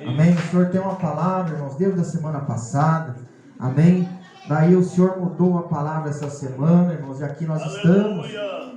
Amém. O Senhor tem uma palavra, irmãos, desde a semana passada. Amém. Daí o Senhor mudou a palavra essa semana, irmãos, e aqui nós estamos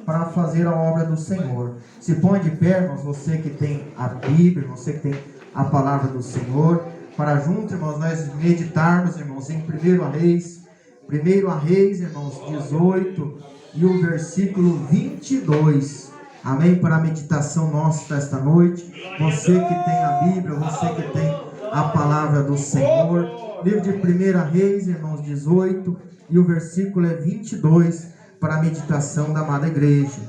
para fazer a obra do Senhor. Se põe de pé, irmãos, você que tem a Bíblia, você que tem a palavra do Senhor, para juntos, irmãos, nós meditarmos, irmãos, em 1 Reis, irmãos, 18 e o versículo 22. Amém? Para a meditação nossa desta noite. Você que tem a Bíblia, você que tem a palavra do Senhor. Livro de 1 Reis, irmãos, 18 e o versículo é 22 para a meditação da amada igreja.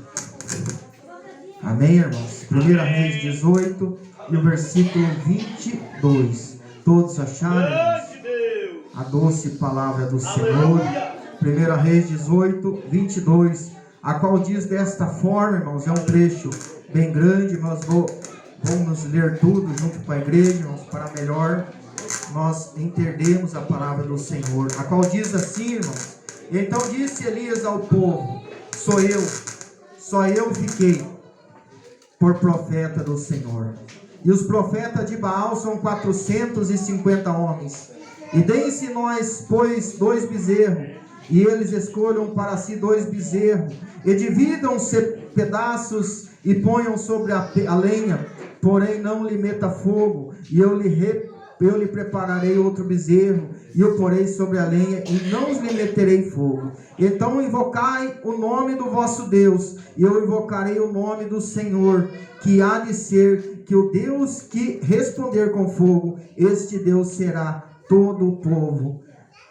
Amém, irmãos? 1 Reis 18 e o versículo 22. Todos acharam, irmãos? A doce palavra do Senhor. 1 Reis 18, 22. A qual diz desta forma, irmãos, é um trecho bem grande, mas vamos ler tudo junto com a igreja, irmãos, para melhor nós entendermos a palavra do Senhor. A qual diz assim, irmãos: então disse Elias ao povo: só eu fiquei por profeta do Senhor. E os profetas de Baal são 450 homens. E deem-se nós, pois, 2 bezerros, e eles escolham para si 2 bezerros, e dividam-se pedaços e ponham sobre a lenha, porém não lhe meta fogo, e eu lhe prepararei outro bezerro, e o porei sobre a lenha, e não lhe meterei fogo. Então invocai o nome do vosso Deus, e eu invocarei o nome do Senhor, que há de ser que o Deus que responder com fogo, este Deus será todo o povo.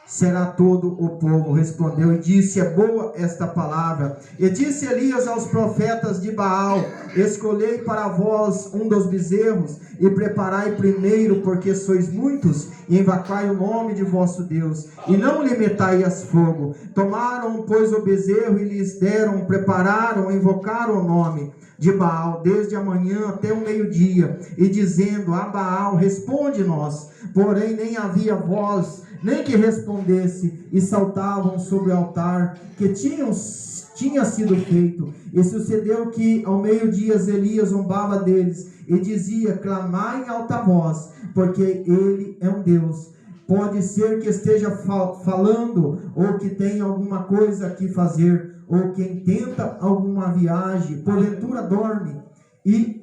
Será todo o povo. Respondeu e disse: é boa esta palavra. E disse Elias aos profetas de Baal: escolhei para vós um dos bezerros, e preparai primeiro, porque sois muitos, e invocai o nome de vosso Deus, e não lhe metais fogo. Tomaram, pois, o bezerro, e lhes deram, prepararam, invocaram o nome de Baal, desde a manhã até o meio-dia, e dizendo a Baal: responde-nos. Porém nem havia voz, nem que respondesse, e saltavam sobre o altar que tinha sido feito. E sucedeu que ao meio-dia Elias zombava deles, e dizia: clamai em alta voz, porque ele é um Deus. Pode ser que esteja falando, ou que tenha alguma coisa que fazer, ou quem tenta alguma viagem, porventura dorme, e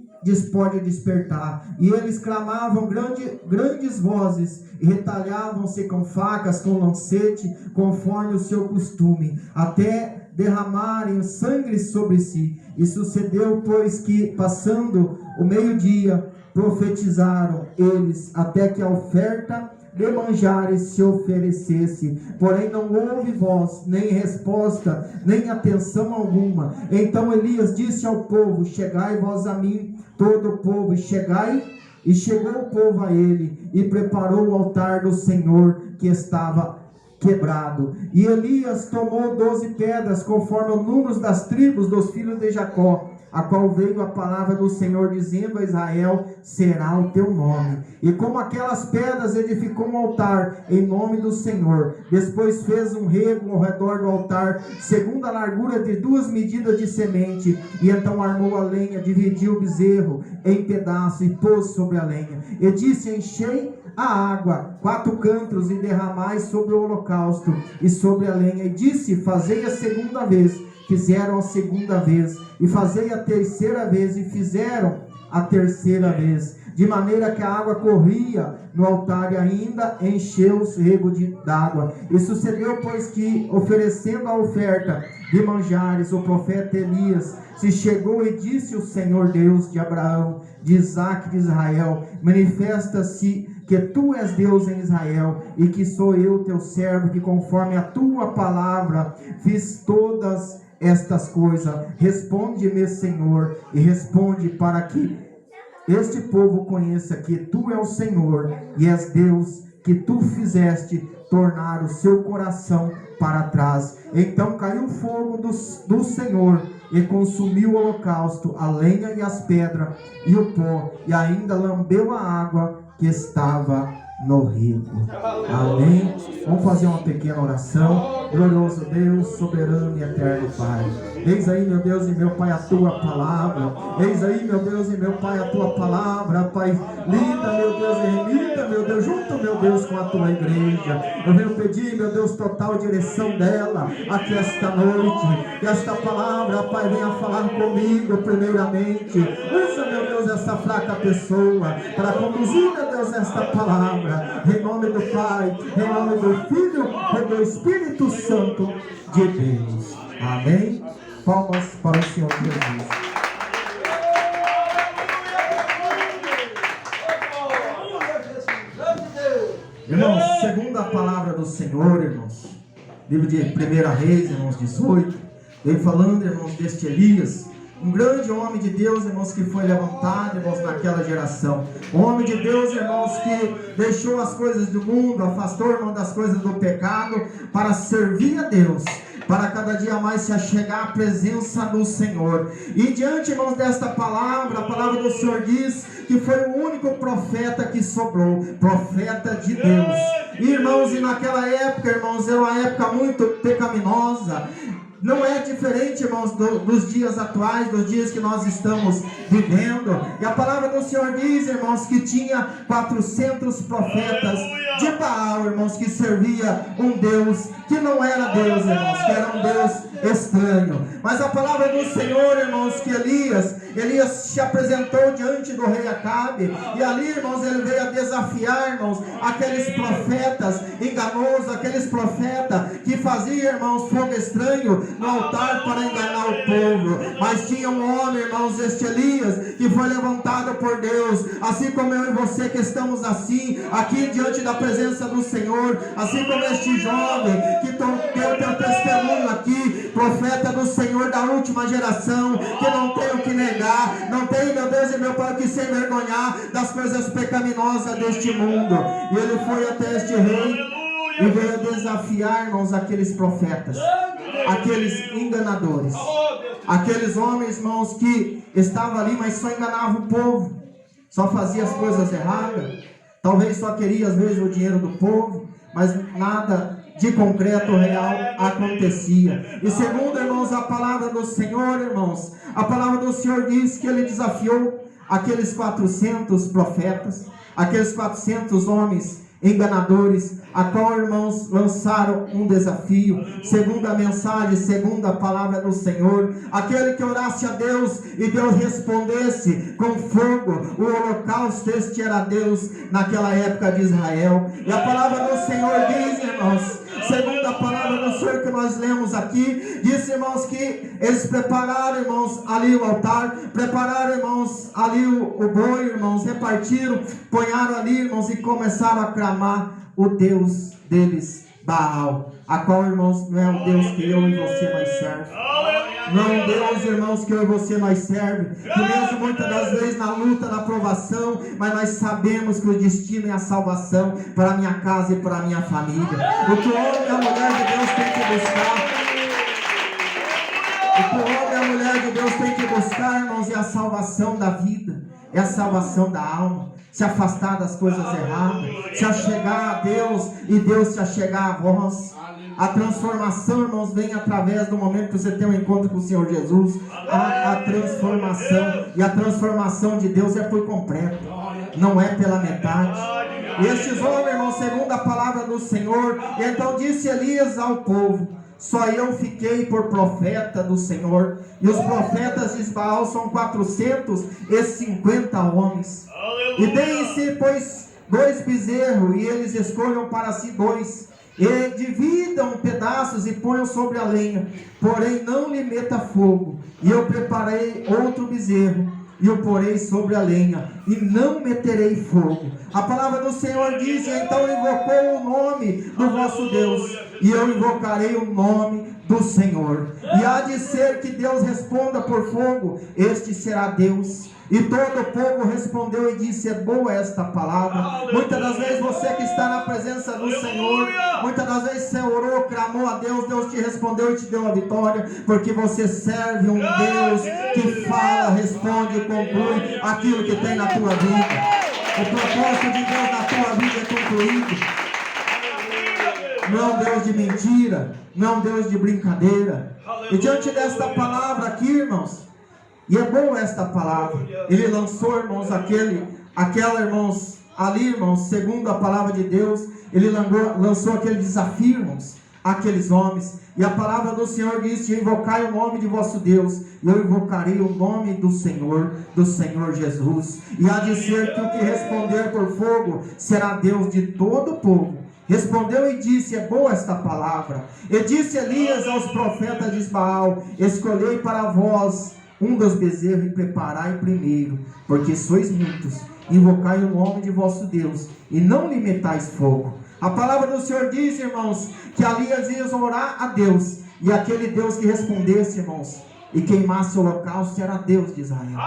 pode despertar. E eles clamavam grandes vozes, e retalhavam-se com facas, com lancete, conforme o seu costume, até derramarem sangue sobre si. E sucedeu, pois, que passando o meio-dia, profetizaram eles, até que a oferta de manjares se oferecesse, porém não houve voz, nem resposta, nem atenção alguma. Então Elias disse ao povo: chegai vós a mim. Todo o povo: e chegai. E chegou o povo a ele, e preparou o altar do Senhor, que estava quebrado. E Elias tomou 12 pedras, conforme o número das tribos dos filhos de Jacó, a qual veio a palavra do Senhor, dizendo a Israel: será o teu nome. E com aquelas pedras edificou um altar em nome do Senhor. Depois fez um rego ao redor do altar, segundo a largura de 2 medidas de semente. E então armou a lenha, dividiu o bezerro em pedaços e pôs sobre a lenha. E disse: enchei a água 4 cantos, e derramai sobre o holocausto e sobre a lenha. E disse: fazei a segunda vez. Fizeram a segunda vez, e fazei a terceira vez, e fizeram a terceira vez, de maneira que a água corria no altar, e ainda encheu os regos d'água. E sucedeu, pois, que, oferecendo a oferta de manjares, o profeta Elias se chegou e disse: o Senhor Deus de Abraão, de Isaque e de Israel, manifesta-se que tu és Deus em Israel, e que sou eu teu servo, que conforme a tua palavra fiz todas estas coisas. Responde-me, Senhor, e responde, para que este povo conheça que tu és o Senhor, e és Deus, que tu fizeste tornar o seu coração para trás. Então caiu o fogo do Senhor, e consumiu o holocausto, a lenha e as pedras, e o pó, e ainda lambeu a água que estava no rico. Amém? Vamos fazer uma pequena oração. Glorioso Deus, soberano e eterno Pai. Eis aí, meu Deus e meu Pai, a tua palavra. Eis aí, meu Deus e meu Pai, a tua palavra, Pai. Lida, meu Deus, e remita, meu Deus, junto, meu Deus, com a tua igreja. Eu venho pedir, meu Deus, total direção dela aqui esta noite. Que esta palavra, Pai, venha falar comigo primeiramente. Usa, meu Deus, essa fraca pessoa para conduzir, meu Deus, esta palavra. Em nome do Pai, em nome do Filho e do Espírito Santo de Deus. Amém? Palmas para o Senhor Jesus. Irmãos, segundo a palavra do Senhor, irmãos, livro de 1 Reis, irmãos, 18, vem falando, irmãos, deste Elias, um grande homem de Deus, irmãos, que foi levantado, irmãos, naquela geração. Um homem de Deus, irmãos, que deixou as coisas do mundo, afastou, irmão, das coisas do pecado, para servir a Deus, para cada dia mais se achegar à presença do Senhor. E diante, irmãos, desta palavra, a palavra do Senhor diz que foi o único profeta que sobrou, profeta de Deus. E, irmãos, e naquela época, irmãos, era uma época muito pecaminosa. Não é diferente, irmãos, dos dias atuais, dos dias que nós estamos vivendo. E a palavra do Senhor diz, irmãos, que tinha 400 profetas de Baal, irmãos, que servia um Deus que não era Deus, irmãos, que era um Deus estranho. Mas a palavra do Senhor, irmãos, que Elias se apresentou diante do rei Acabe, e ali, irmãos, ele veio a desafiar, irmãos, aqueles profetas enganosos, aqueles profetas que faziam, irmãos, fogo estranho no altar para enganar o povo. Mas tinha um homem, irmãos, este Elias, que foi levantado por Deus, assim como eu e você que estamos assim, aqui diante da presença do Senhor, assim como este jovem que deu teu testemunho aqui, profeta do Senhor da última geração, que não tem o que negar, não tem, meu Deus e meu Pai, o que se envergonhar das coisas pecaminosas deste mundo. E ele foi até este rei e veio desafiar, irmãos, aqueles profetas, aqueles enganadores, aqueles homens, irmãos, que estavam ali, mas só enganavam o povo, só fazia as coisas erradas, talvez só queria às vezes o dinheiro do povo, mas nada de concreto real acontecia. E segundo, irmãos, a palavra do Senhor, irmãos, a palavra do Senhor diz que ele desafiou aqueles 400 profetas, aqueles 400 homens enganadores, a qual, irmãos, lançaram um desafio, segundo a mensagem, segundo a palavra do Senhor, aquele que orasse a Deus e Deus respondesse com fogo, o holocausto, este era Deus naquela época de Israel. E a palavra do Senhor diz, irmãos, segundo a palavra do Senhor que nós lemos aqui, diz, irmãos, que eles prepararam, irmãos, ali o altar, prepararam, irmãos, ali o boi, irmãos, repartiram, ponharam ali, irmãos, e começaram a clamar o Deus deles, Baal, a qual, irmãos, não é um Deus que eu e você nós serve. Não é um Deus, irmãos, que eu e você nós serve, que mesmo muitas das vezes na luta, na provação, mas nós sabemos que o destino é a salvação para a minha casa e para a minha família. O que o homem e a mulher de Deus tem que buscar, o que o homem e a mulher de Deus tem que buscar, irmãos, é a salvação da vida, é a salvação da alma. Se afastar das coisas erradas, se achegar a Deus e Deus se achegar a vós. A transformação, irmãos, vem através do momento que você tem um encontro com o Senhor Jesus. A transformação, e a transformação de Deus é por completo, não é pela metade. E estes homens, irmãos, segundo a palavra do Senhor, e então disse Elias ao povo: só eu fiquei por profeta do Senhor, e os profetas de Baal são 450 homens. E deem-se, pois, 2 bezerros, e eles escolham para si 2, e dividam pedaços e ponham sobre a lenha, porém não lhe meta fogo. E eu preparei outro bezerro, e o porei sobre a lenha, e não meterei fogo. A palavra do Senhor diz: então invocou o nome do vosso Deus, e eu invocarei o nome do Senhor. E há de ser que Deus responda por fogo, este será Deus. E todo o povo respondeu e disse: é boa esta palavra. Muitas das vezes você que está na presença do Senhor, muitas das vezes você orou, clamou a Deus, Deus te respondeu e te deu a vitória, porque você serve um Deus que fala, responde e conclui aquilo que tem na tua vida. O propósito de Deus na tua vida é concluído. Não é um Deus de mentira, não é um Deus de brincadeira. E diante desta palavra aqui, irmãos, e é bom esta palavra, ele lançou, irmãos, aquela, irmãos, ali, irmãos, segundo a palavra de Deus, ele lançou aquele desafio, irmãos, àqueles homens. E a palavra do Senhor disse: invocai o nome de vosso Deus, e eu invocarei o nome do Senhor Jesus. E há de ser que o que responder por fogo será Deus de todo o povo. Respondeu e disse: é boa esta palavra. E disse Elias aos profetas de Baal: escolhei para vós um dos bezerros e preparai primeiro, porque sois muitos. Invocai o nome de vosso Deus, e não lhe metais fogo. A palavra do Senhor diz, irmãos, que Elias ia orar a Deus, e aquele Deus que respondesse, irmãos, e queimasse o holocausto, era Deus de Israel.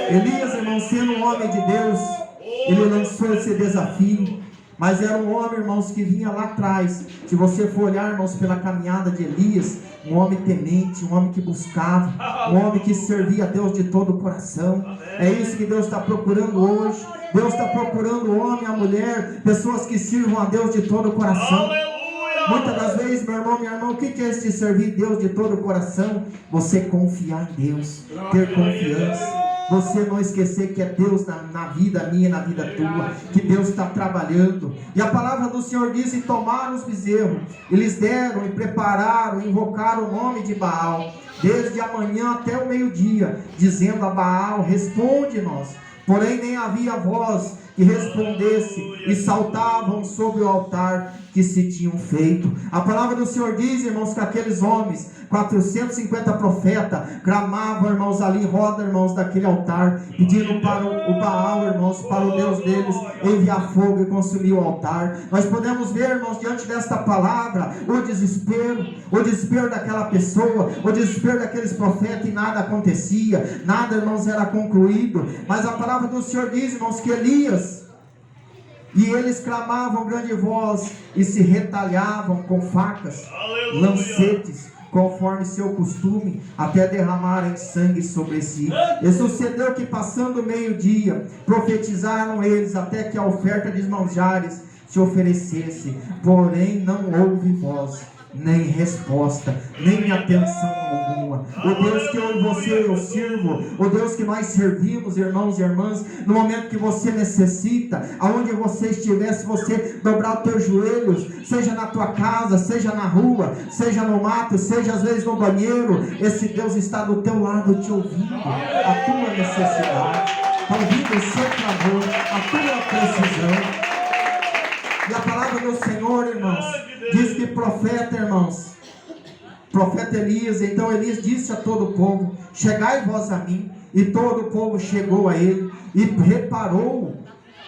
Elias, irmãos, sendo um homem de Deus, ele lançou esse desafio. Mas era um homem, irmãos, que vinha lá atrás. Se você for olhar, irmãos, pela caminhada de Elias, um homem temente, um homem que buscava, um homem que servia a Deus de todo o coração. É isso que Deus está procurando hoje. Deus está procurando o homem, a mulher, pessoas que sirvam a Deus de todo o coração. Muitas das vezes, meu irmão, minha irmã, o que é esse servir Deus de todo o coração? Você confiar em Deus, ter confiança. Você não esquecer que é Deus na vida minha e na vida tua, que Deus está trabalhando. E a palavra do Senhor diz: e tomaram os bezerros, eles deram e prepararam, invocaram o nome de Baal, desde a manhã até o meio-dia, dizendo a Baal: responde-nos. Porém nem havia voz que respondesse, e saltavam sobre o altar que se tinham feito. A palavra do Senhor diz, irmãos, que aqueles homens, 450 profetas, clamavam, irmãos, ali em roda, irmãos, daquele altar, pedindo para o Baal, irmãos, para o Deus deles enviar fogo e consumir o altar. Nós podemos ver, irmãos, diante desta palavra, o desespero daquela pessoa, o desespero daqueles profetas, e nada acontecia, nada, irmãos, era concluído. Mas a palavra do Senhor diz, irmãos, que Elias, e eles clamavam grande voz e se retalhavam com facas, lancetes, conforme seu costume, até derramarem sangue sobre si. E sucedeu que, passando o meio-dia, profetizaram eles até que a oferta de manjares se oferecesse. Porém não houve voz, nem resposta, nem atenção alguma. O Deus que eu e você eu sirvo, o Deus que nós servimos, irmãos e irmãs, no momento que você necessita, aonde você estiver, se você dobrar os teus joelhos, seja na tua casa, seja na rua, seja no mato, seja às vezes no banheiro, esse Deus está do teu lado te ouvindo a tua necessidade, está ouvindo o seu clamor, a tua precisão. E a palavra do Senhor, irmãos, diz que profeta, irmãos, profeta Elias, então Elias disse a todo o povo: chegai vós a mim. E todo o povo chegou a ele e reparou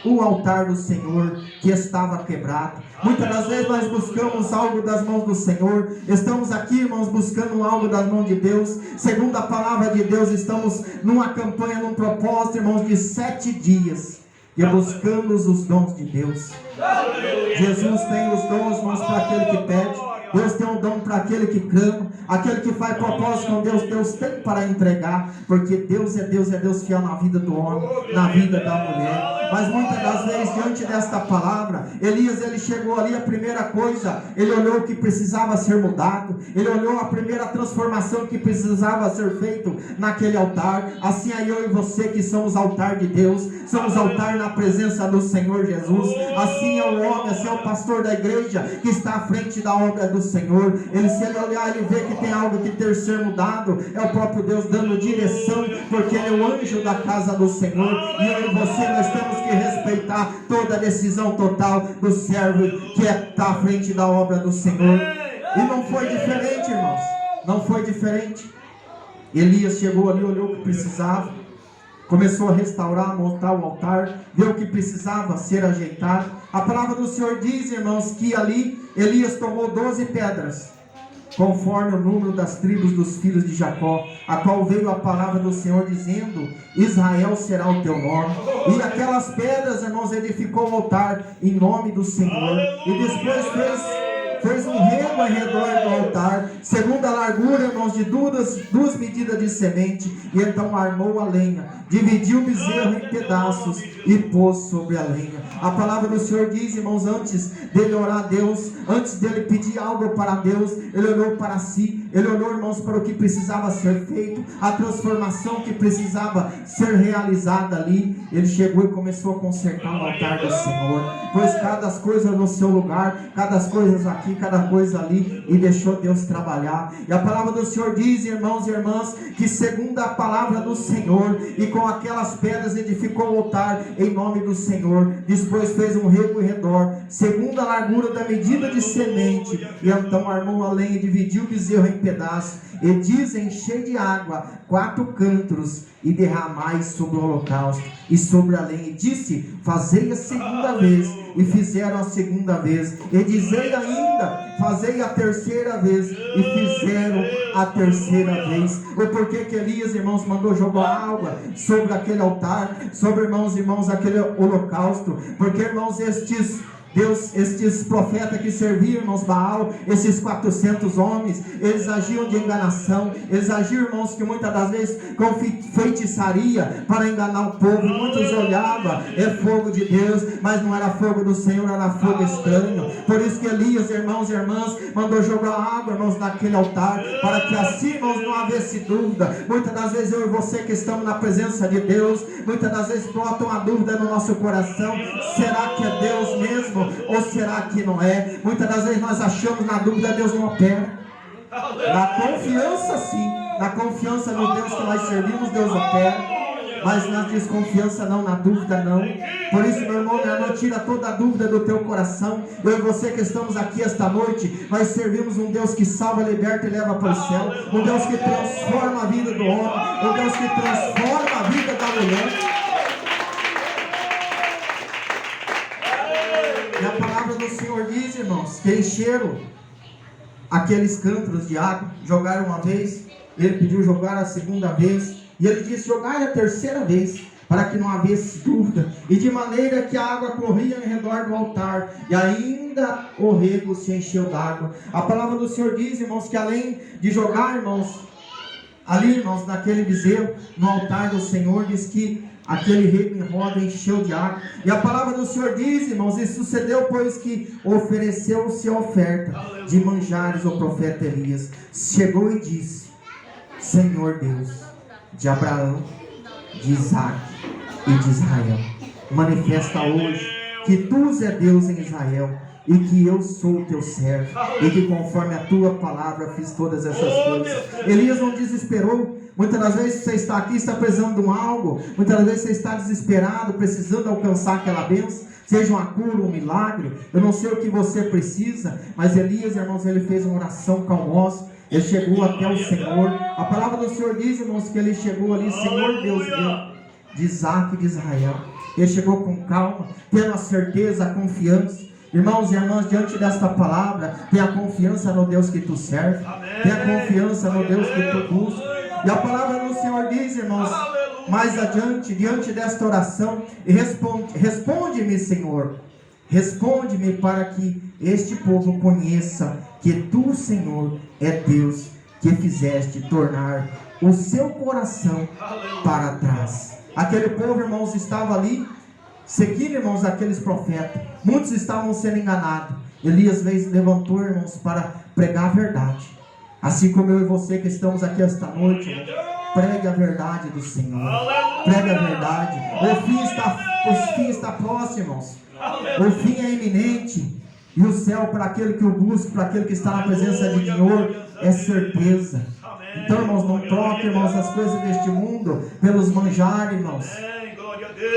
o altar do Senhor que estava quebrado. Muitas das vezes nós buscamos algo das mãos do Senhor, estamos aqui, irmãos, buscando algo das mãos de Deus. Segundo a palavra de Deus, estamos numa campanha, num propósito, irmãos, de 7 dias, e buscamos os dons de Deus. Jesus tem os dons, irmãos, para aquele que pede. Deus tem um dom para aquele que clama, aquele que faz propósito com Deus. Deus tem para entregar, porque Deus é Deus fiel na vida do homem, na vida da mulher. Mas muitas das vezes, diante desta palavra, Elias, ele chegou ali, a primeira coisa, ele olhou o que precisava ser mudado, ele olhou a primeira transformação que precisava ser feito naquele altar. Assim é eu e você que somos altar de Deus, somos altar na presença do Senhor Jesus. Assim é o homem, assim é o pastor da igreja que está à frente da obra do Senhor. Se ele olhar, ele vê que tem algo que ter ser mudado, é o próprio Deus dando direção, porque ele é o anjo da casa do Senhor. E eu e você, nós temos que respeitar toda a decisão total do servo que está à frente da obra do Senhor. E não foi diferente, irmãos, não foi diferente. Elias chegou ali, olhou o que precisava, começou a restaurar, montar o altar, viu o que precisava ser ajeitado. A palavra do Senhor diz, irmãos, que ali Elias tomou 12 pedras, conforme o número das tribos dos filhos de Jacó, a qual veio a palavra do Senhor dizendo: Israel será o teu nome. E aquelas pedras, irmãos, edificou o altar em nome do Senhor. E depois fez um rego ao redor do altar, segundo a largura, irmãos, de duas medidas de semente, e então armou a lenha, dividiu o bezerro em pedaços e pôs sobre a lenha. A palavra do Senhor diz, irmãos, antes dele orar a Deus, antes dele pedir algo para Deus, ele olhou para si, ele olhou, irmãos, para o que precisava ser feito, a transformação que precisava ser realizada ali. Ele chegou e começou a consertar o altar do Senhor, pôs cada coisa no seu lugar, cada coisa aqui, cada coisa ali, e deixou Deus trabalhar. E a palavra do Senhor diz, irmãos e irmãs, que segundo a palavra do Senhor, e com aquelas pedras edificou o altar em nome do Senhor. Depois fez um rego em redor, segundo a largura da medida de semente, e então armou a lenha e dividiu o bezerro em pedaços, e diz: enchei de água 4 cântaros e derramai sobre o holocausto e sobre a lenha. E disse: fazei a segunda vez. E fizeram a segunda vez. E dizei ainda: fazei a terceira vez. E fizeram a terceira vez. O porquê que Elias, irmãos, mandou jogar água sobre aquele altar, sobre, irmãos, aquele holocausto? Porque, irmãos, estes profetas que serviam, irmãos, Baal, esses 400 homens, eles agiam de enganação, eles agiam, irmãos, que muitas das vezes com feitiçaria para enganar o povo. Muitos olhavam, é fogo de Deus, mas não era fogo do Senhor, era fogo estranho. Por isso que Elias, irmãos e irmãs, mandou jogar água, irmãos, naquele altar, para que assim, irmãos, não houvesse dúvida. Muitas das vezes eu e você que estamos na presença de Deus, muitas das vezes brotam a dúvida no nosso coração: será que é Deus mesmo? Ou será que não é? Muitas das vezes nós achamos, na dúvida Deus não opera. Na confiança sim, na confiança no Deus que nós servimos, Deus opera. Mas na desconfiança não, na dúvida não. Por isso, meu irmão, minha irmã, tira toda a dúvida do teu coração. Eu e você que estamos aqui esta noite, nós servimos um Deus que salva, liberta e leva para o céu. Um Deus que transforma a vida do homem, um Deus que transforma a vida da mulher. E a palavra do Senhor diz, irmãos, que encheram aqueles cântaros de água, jogaram uma vez, ele pediu jogar a segunda vez, e ele disse: jogai a terceira vez, para que não houvesse dúvida, e de maneira que a água corria em redor do altar, e ainda o rego se encheu d'água. A palavra do Senhor diz, irmãos, que além de jogar, irmãos, ali, irmãos, naquele bezerro, no altar do Senhor, diz que aquele rego em roda encheu de água. E a palavra do Senhor diz, irmãos, e sucedeu, pois que ofereceu-se a oferta de manjares o profeta Elias. Chegou e disse: Senhor Deus de Abraão, de Isaac e de Israel, manifesta hoje que tu és Deus em Israel, e que eu sou o teu servo, e que conforme a tua palavra fiz todas essas coisas. Elias não desesperou. Muitas das vezes você está aqui, está precisando de algo, muitas das vezes você está desesperado, precisando alcançar aquela bênção, seja uma cura, um milagre. Eu não sei o que você precisa, mas Elias, irmãos, ele fez uma oração calmosa. Ele chegou até o Senhor. A palavra do Senhor diz, irmãos, que ele chegou ali: Senhor Deus meu, de Isaac e de Israel. Ele chegou com calma, tendo a certeza, a confiança. Irmãos e irmãs, diante desta palavra, tenha confiança no Deus que tu serve, tenha confiança no Deus que tu busca. E a palavra do Senhor diz, irmãos, mais adiante, diante desta oração: e responde-me, Senhor, responde-me, para que este povo conheça que tu, Senhor, é Deus, que fizeste tornar o seu coração para trás. Aquele povo, irmãos, estava ali seguindo, irmãos, aqueles profetas. Muitos estavam sendo enganados. Elias levantou, irmãos, para pregar a verdade. Assim como eu e você que estamos aqui esta noite, irmãos, pregue a verdade do Senhor. Pregue a verdade. O fim está próximo, irmãos. O fim é iminente. E o céu, para aquele que o busca, para aquele que está na presença de Senhor, é certeza. Então, irmãos, não troque, irmãos, as coisas deste mundo pelos manjares, irmãos.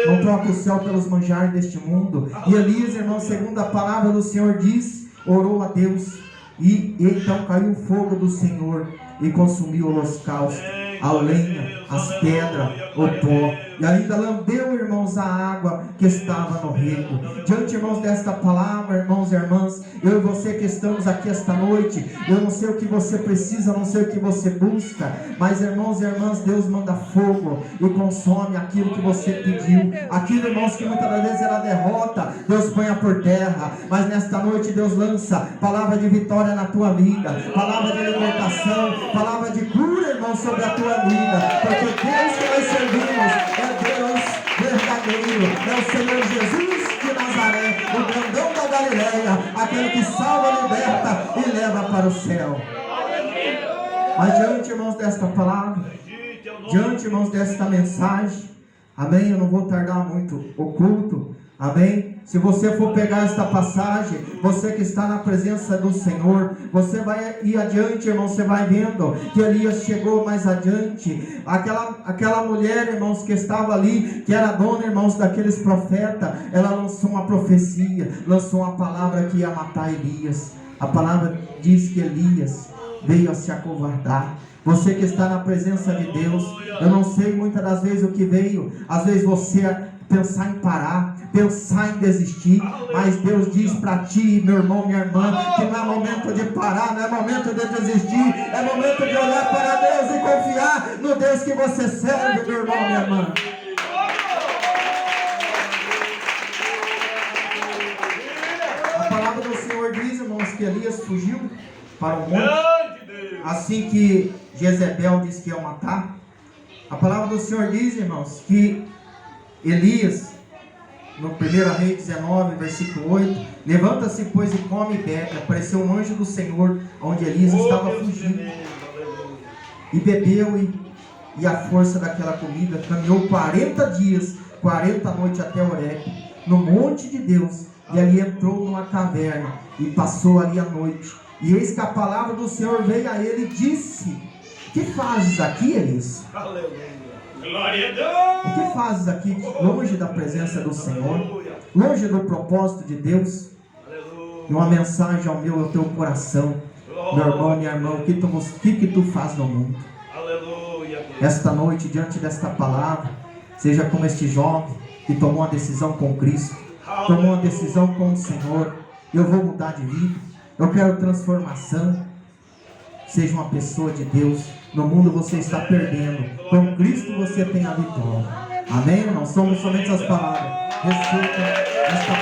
Não troque o céu pelos manjares deste mundo. E Elias, irmãos, segundo a palavra do Senhor diz, orou a Deus. E então caiu o fogo do Senhor e consumiu o holocausto, a lenha, as pedras, o pó. e ainda lambeu, irmãos, a água que estava no rego. Diante, irmãos, desta palavra, irmãos e irmãs, eu e você que estamos aqui esta noite, eu não sei o que você precisa, não sei o que você busca, mas, irmãos e irmãs, Deus manda fogo e consome aquilo que você pediu. Aquilo, irmãos, que muitas das vezes era derrota, Deus põe por terra, mas nesta noite Deus lança palavra de vitória na tua vida, palavra de libertação, palavra de cura, irmão, sobre a tua vida, porque Deus que nós servimos é Deus verdadeiro, é o Senhor Jesus de Nazaré, o grandão da Galileia, aquele que salva, liberta e leva para o céu. Mas diante, irmãos, desta palavra, diante, irmãos, desta mensagem, amém, eu não vou tardar muito o culto, amém. Se você for pegar esta passagem, você que está na presença do Senhor, você vai ir adiante, irmão, você vai vendo que Elias chegou mais adiante. Aquela mulher, irmãos, que estava ali, que era dona, irmãos, daqueles profetas, ela lançou uma profecia, lançou uma palavra que ia matar Elias. A palavra diz que Elias veio a se acovardar. Você que está na presença de Deus, eu não sei muitas das vezes o que veio, às vezes você pensar em parar, pensar em desistir, mas Deus diz para ti, meu irmão, minha irmã, que não é momento de parar, não é momento de desistir, é momento de olhar para Deus e confiar no Deus que você serve, meu irmão, minha irmã. A palavra do Senhor diz, irmãos, que Elias fugiu para o monte, assim que Jezebel disse que ia matar. A palavra do Senhor diz, irmãos, que Elias, no 1 Reis 19, versículo 8, levanta-se, pois, e come e bebe. Apareceu um anjo do Senhor, onde Elias estava fugindo, e bebeu, e a força daquela comida, caminhou 40 dias, 40 noites até Horebe, no monte de Deus, e ali entrou numa caverna, e passou ali a noite. E eis que a palavra do Senhor veio a ele e disse: que fazes aqui, Elias? Aleluia. Glória a Deus. O que fazes aqui, longe da presença do Senhor, longe do propósito de Deus? E uma mensagem ao meu e ao teu coração, meu irmão, minha irmã, o que tu faz no mundo? Aleluia. Esta noite, diante desta palavra, seja como este jovem que tomou uma decisão com Cristo, tomou uma decisão com o Senhor. Eu vou mudar de vida, eu quero transformação. Seja uma pessoa de Deus. No mundo você está perdendo, com Cristo você tem a vitória. Amém? Não somos somente as palavras. Respeita esta